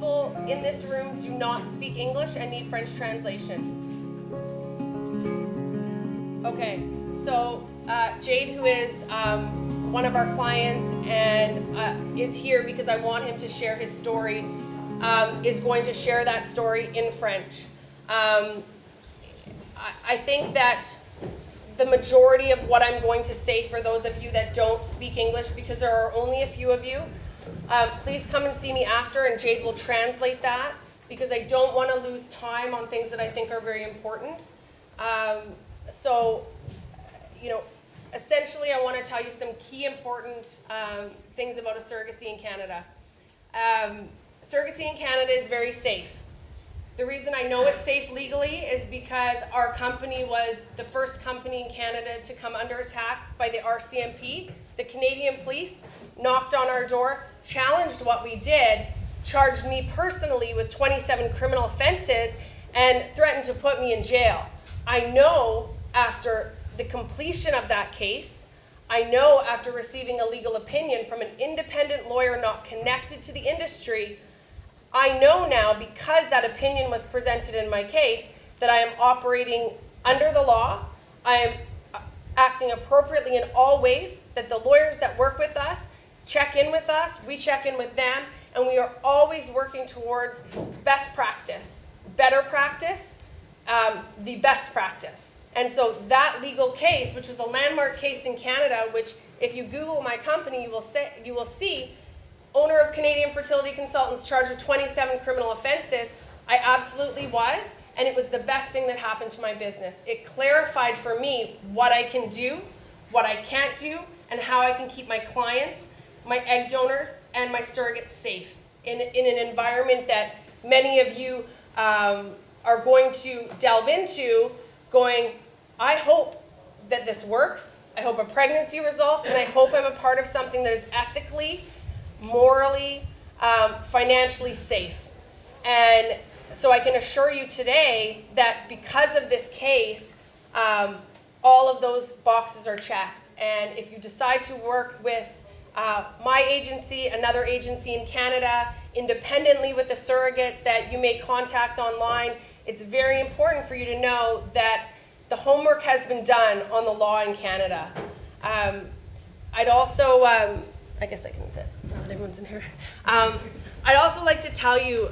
people in this room do not speak English and need French translation? Okay, so Jade, who is one of our clients and is here because I want him to share his story, is going to share that story in French. I think that the majority of what I'm going to say, for those of you that don't speak English, because there are only a few of you, please come and see me after and Jade will translate that, because I don't want to lose time on things that I think are very important. So, essentially I want to tell you some key important things about a surrogacy in Canada. Surrogacy in Canada is very safe. The reason I know it's safe legally is because our company was the first company in Canada to come under attack by the RCMP. The Canadian police knocked on our door, challenged what we did, charged me personally with 27 criminal offenses, and threatened to put me in jail. I know after the completion of that case, I know after receiving a legal opinion from an independent lawyer not connected to the industry, I know now, because that opinion was presented in my case, that I am operating under the law. I am acting appropriately in all ways, that the lawyers that work with us check in with us, we check in with them, and we are always working towards best practice, better practice, the best practice. And so that legal case, which was a landmark case in Canada, which if you Google my company, you will see owner of Canadian Fertility Consultants charged with 27 criminal offenses. I absolutely was, and it was the best thing that happened to my business. It clarified for me what I can do, what I can't do, and how I can keep my clients, my egg donors, and my surrogates safe in an environment that many of you are going to delve into, going, I hope that this works, I hope a pregnancy results, and I hope I'm a part of something that is ethically, morally, financially safe. And so I can assure you today that because of this case, all of those boxes are checked. And if you decide to work with my agency, another agency in Canada, independently with the surrogate that you may contact online, it's very important for you to know that the homework has been done on the law in Canada. I'd also, I guess I can sit, now that everyone's in here. I'd also like to tell you,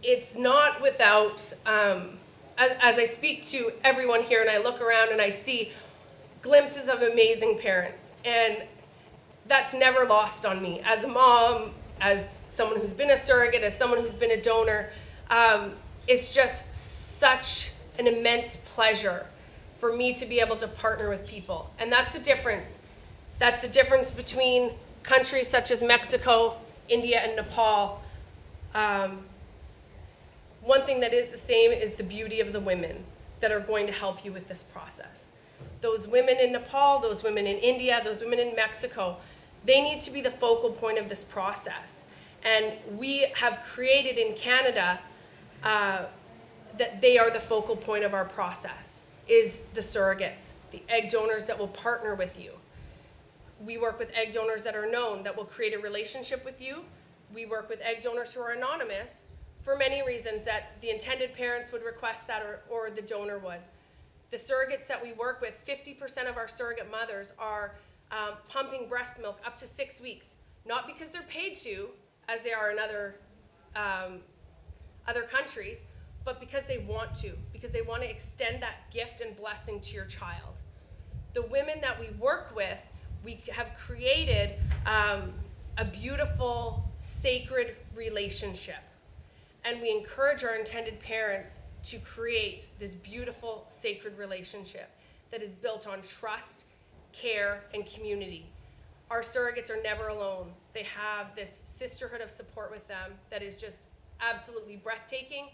it's not without, as I speak to everyone here and I look around and I see glimpses of amazing parents, and that's never lost on me. As a mom, as someone who's been a surrogate, as someone who's been a donor, it's just such an immense pleasure for me to be able to partner with people. And that's the difference. That's the difference between countries such as Mexico, India, and Nepal. One thing that is the same is the beauty of the women that are going to help you with this process. Those women in Nepal, those women in India, those women in Mexico, they need to be the focal point of this process. And we have created in Canada that they are the focal point of our process, is the surrogates, the egg donors that will partner with you. We work with egg donors that are known, that will create a relationship with you. We work with egg donors who are anonymous for many reasons, that the intended parents would request that, or the donor would. The surrogates that we work with, 50% of our surrogate mothers are pumping breast milk up to 6 weeks, not because they're paid to, as they are in other countries, but because they want to, because they want to extend that gift and blessing to your child. The women that we work with, we have created a beautiful, sacred relationship. And we encourage our intended parents to create this beautiful, sacred relationship that is built on trust, care, and community. Our surrogates are never alone. They have this sisterhood of support with them that is just absolutely breathtaking.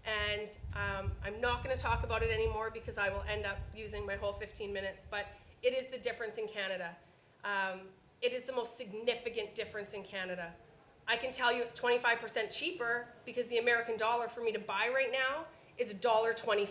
And I'm not going to talk about it anymore because I will end up using my whole 15 minutes, but it is the difference in Canada. It is the most significant difference in Canada. I can tell you it's 25% cheaper because the American dollar for me to buy right now is $1.25.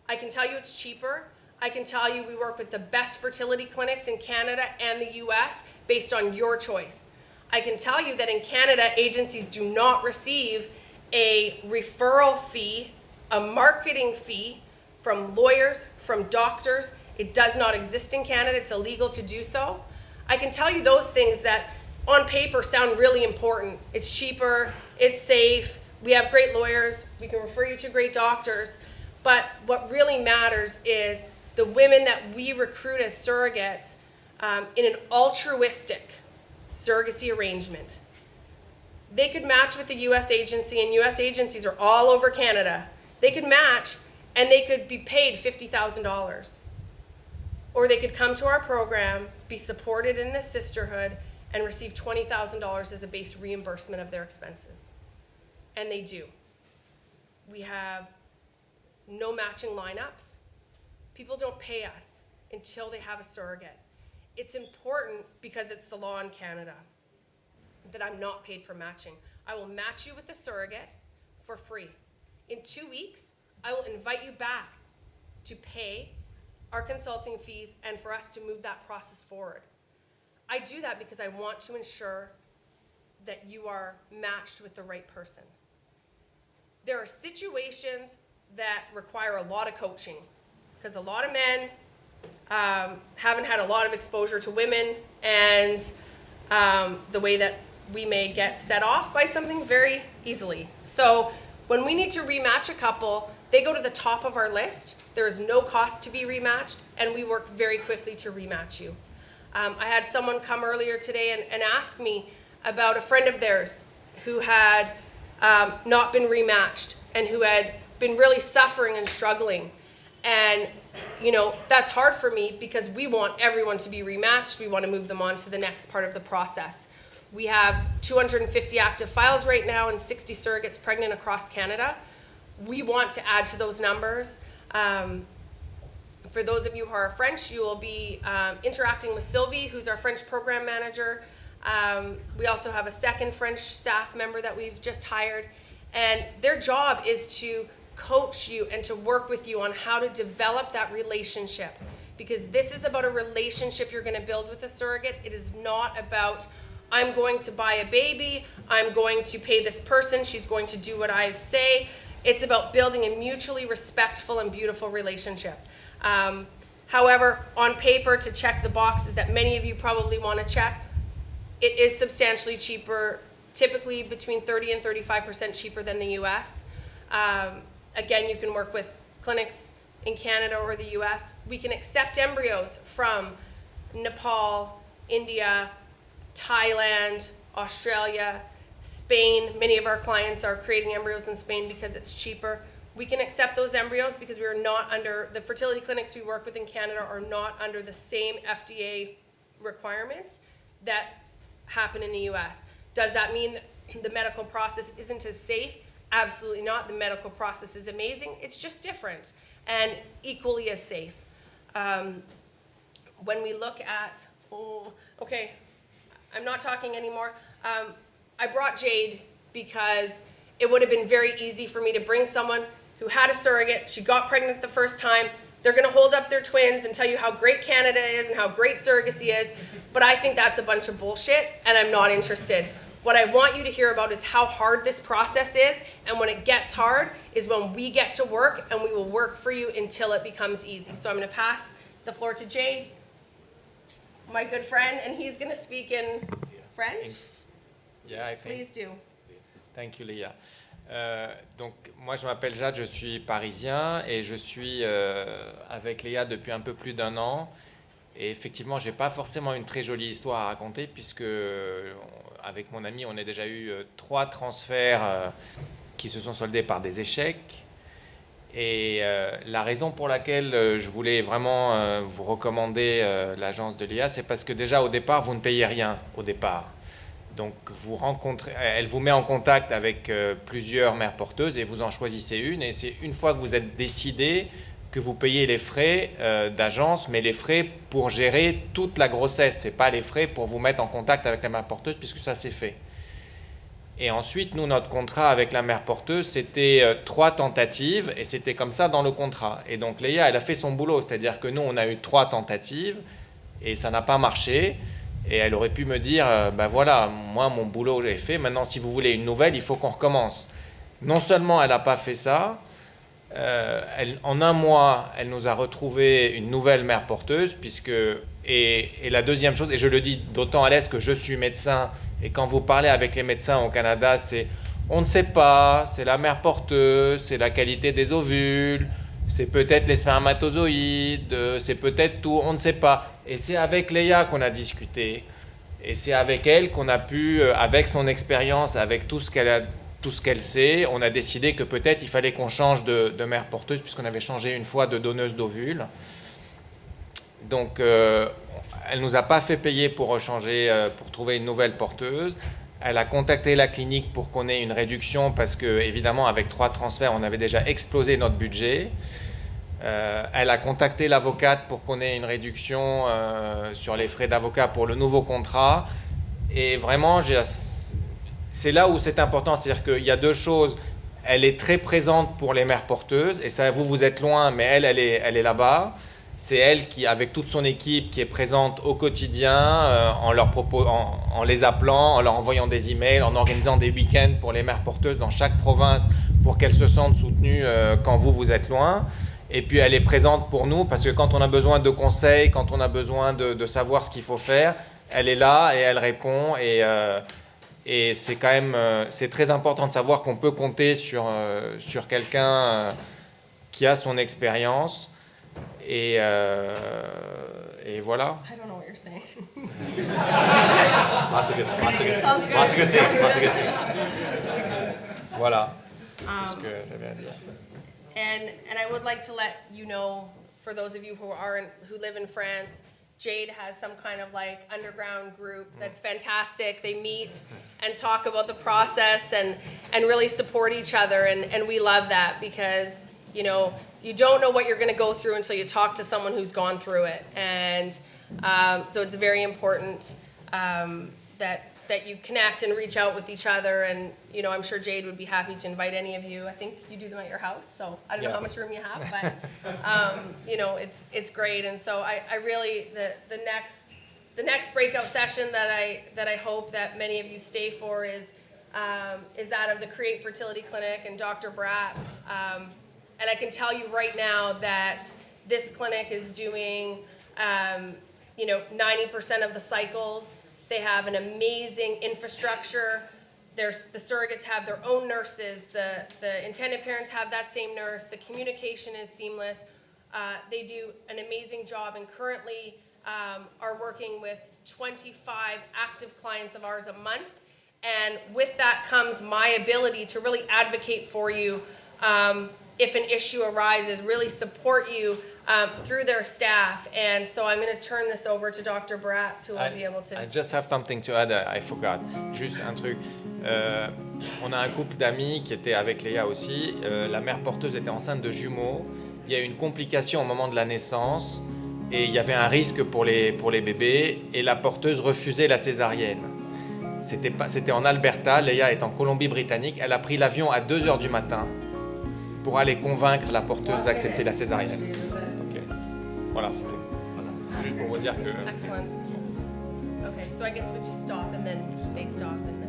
I can tell you it's cheaper. I can tell you we work with the best fertility clinics in Canada and the US based on your choice. I can tell you that in Canada, agencies do not receive a referral fee, a marketing fee from lawyers, from doctors. It does not exist in Canada. It's illegal to do so. I can tell you those things that on paper sound really important. It's cheaper, it's safe, we have great lawyers, we can refer you to great doctors. But what really matters is the women that we recruit as surrogates in an altruistic surrogacy arrangement. They could match with the US agency, and US agencies are all over Canada. They could match and they could be paid $50,000. Or they could come to our program, be supported in this sisterhood, and receive $20,000 as a base reimbursement of their expenses. And they do. We have no matching lineups. People don't pay us until they have a surrogate. It's important because it's the law in Canada that I'm not paid for matching. I will match you with a surrogate for free. In 2 weeks, I will invite you back to pay our consulting fees and for us to move that process forward. I do that because I want to ensure that you are matched with the right person. There are situations that require a lot of coaching because a lot of men haven't had a lot of exposure to women and the way that we may get set off by something very easily. So when we need to rematch a couple, they go to the top of our list. There is no cost to be rematched, and we work very quickly to rematch you. I had someone come earlier today and ask me about a friend of theirs who had not been rematched and who had been really suffering and struggling. And, you know, that's hard for me because we want everyone to be rematched. We want to move them on to the next part of the process. We have 250 active files right now and 60 surrogates pregnant across Canada. We want to add to those numbers. For those of you who are French, you will be interacting with Sylvie, who's our French program manager. We also have a second French staff member that we've just hired. And their job is to coach you and to work with you on how to develop that relationship. Because this is about a relationship you're going to build with a surrogate. It is not about, I'm going to buy a baby, I'm going to pay this person, she's going to do what I say. It's about building a mutually respectful and beautiful relationship. However, on paper, to check the boxes that many of you probably want to check, it is substantially cheaper, typically between 30 and 35% cheaper than the US. Again, you can work with clinics in Canada or the US. We can accept embryos from Nepal, India, Thailand, Australia, Spain. Many of our clients are creating embryos in Spain because it's cheaper. We can accept those embryos because we are not under, the fertility clinics we work with in Canada are not under the same FDA requirements that happen in the US. Does that mean the medical process isn't as safe? Absolutely not. The medical process is amazing. It's just different and equally as safe. When we look at, okay, I'm not talking anymore. I brought Jade because it would have been very easy for me to bring someone who had a surrogate, she got pregnant the first time, they're gonna hold up their twins and tell you how great Canada is and how great surrogacy is, but I think that's a bunch of bullshit and I'm not interested. What I want you to hear about is how hard this process is, and when it gets hard is when we get to work, and we will work for you until it becomes easy. So I'm gonna pass the floor to Jade, my good friend, and he's gonna speak in French. Yeah, I think. Please do. Thank you, Leah. Donc, moi, je m'appelle Jade, je suis parisien et je suis avec Léa depuis un peu plus d'1 an. Et effectivement, je n'ai pas forcément une très jolie histoire à raconter puisque, avec mon ami, on a déjà eu 3 transferts qui se sont soldés par des échecs. Et la raison pour laquelle je voulais vraiment vous recommander l'agence de Léa, c'est parce que déjà, au départ, vous ne payez rien au départ. Donc, elle vous met en contact avec plusieurs mères porteuses et vous en choisissez une. Et c'est une fois que vous êtes décidé que vous payez les frais d'agence, mais les frais pour gérer toute la grossesse. Ce n'est pas les frais pour vous mettre en contact avec la mère porteuse, puisque ça, c'est fait. Et ensuite, nous, notre contrat avec la mère porteuse, c'était 3 tentatives, et c'était comme ça dans le contrat. Et donc, Léa, elle a fait son boulot, c'est-à-dire que nous, on a eu 3 tentatives, et ça n'a pas marché. Et elle aurait pu me dire, ben voilà, moi mon boulot j'ai fait, maintenant si vous voulez une nouvelle, il faut qu'on recommence. Non seulement elle n'a pas fait ça, en un mois, elle nous a retrouvé une nouvelle mère porteuse, et la deuxième chose, et je le dis d'autant à l'aise que je suis médecin, et quand vous parlez avec les médecins au Canada, c'est on ne sait pas, c'est la mère porteuse, c'est la qualité des ovules, c'est peut-être les spermatozoïdes, c'est peut-être tout, on ne sait pas. Et c'est avec Léa qu'on a discuté, et c'est avec elle qu'on a pu, avec son expérience, avec tout ce qu'elle sait, on a décidé que peut-être il fallait qu'on change de mère porteuse, puisqu'on avait changé une fois de donneuse d'ovules. Donc, elle ne nous a pas fait payer pour changer, pour trouver une nouvelle porteuse. Elle a contacté la clinique pour qu'on ait une réduction, parce que, évidemment, avec 3 transferts, on avait déjà explosé notre budget. Elle a contacté l'avocate pour qu'on ait une réduction sur les frais d'avocat pour le nouveau contrat. Et vraiment, c'est là où c'est important, c'est-à-dire qu'il y a 2 choses. Elle est très présente pour les mères porteuses, et ça, vous êtes loin, mais elle est là-bas. C'est elle qui, avec toute son équipe, qui est présente au quotidien, en les appelant, en leur envoyant des emails, en organisant des week-ends pour les mères porteuses dans chaque province pour qu'elles se sentent soutenues quand vous êtes loin. Et puis elle est présente pour nous, parce que quand on a besoin de conseils, quand on a besoin de savoir ce qu'il faut faire, elle est là et elle répond. Et c'est quand même c'est très important de savoir qu'on peut compter sur quelqu'un qui a son expérience. Et voilà. I don't know what you're saying. Lots of good things. Sounds good. Lots of good things. Lots of good things. Voilà. C'est ce que j'avais à dire. And I would like to let you know, for those of you who live in France, Jade has some kind of like underground group that's fantastic. They meet and talk about the process and really support each other, and we love that, because you know, you don't know what you're going to go through until you talk to someone who's gone through it. And so it's very important that you connect and reach out with each other. And, you know, I'm sure Jade would be happy to invite any of you. I think you do them at your house, so I don't know how much room you have, but, you know, it's great. And so I really, the next breakout session that I hope that many of you stay for is that of the Create Fertility Clinic and Dr. Bratz. And I can tell you right now that this clinic is doing, you know, 90% of the cycles. They have an amazing infrastructure. The surrogates have their own nurses. The intended parents have that same nurse. The communication is seamless. They do an amazing job, and currently are working with 25 active clients of ours a month. And with that comes my ability to really advocate for you if an issue arises, really support you through their staff. And so I'm going to turn this over to Dr. Bratz, who will be able to... I just have something to add, I forgot. Juste un truc. On a un couple d'amis qui était avec Léa aussi. La mère porteuse était enceinte de jumeaux. Il y a eu une complication au moment de la naissance, et il y avait un risque pour les bébés, et la porteuse refusait la césarienne. C'était en Alberta, Léa est en Colombie-Britannique. Elle a pris l'avion à 2h du matin pour aller convaincre la porteuse d'accepter la césarienne. Okay. Voilà, c'est tout. Voilà. Juste pour vous dire que... Excellent. Okay, so I guess we just stop and then they stop. And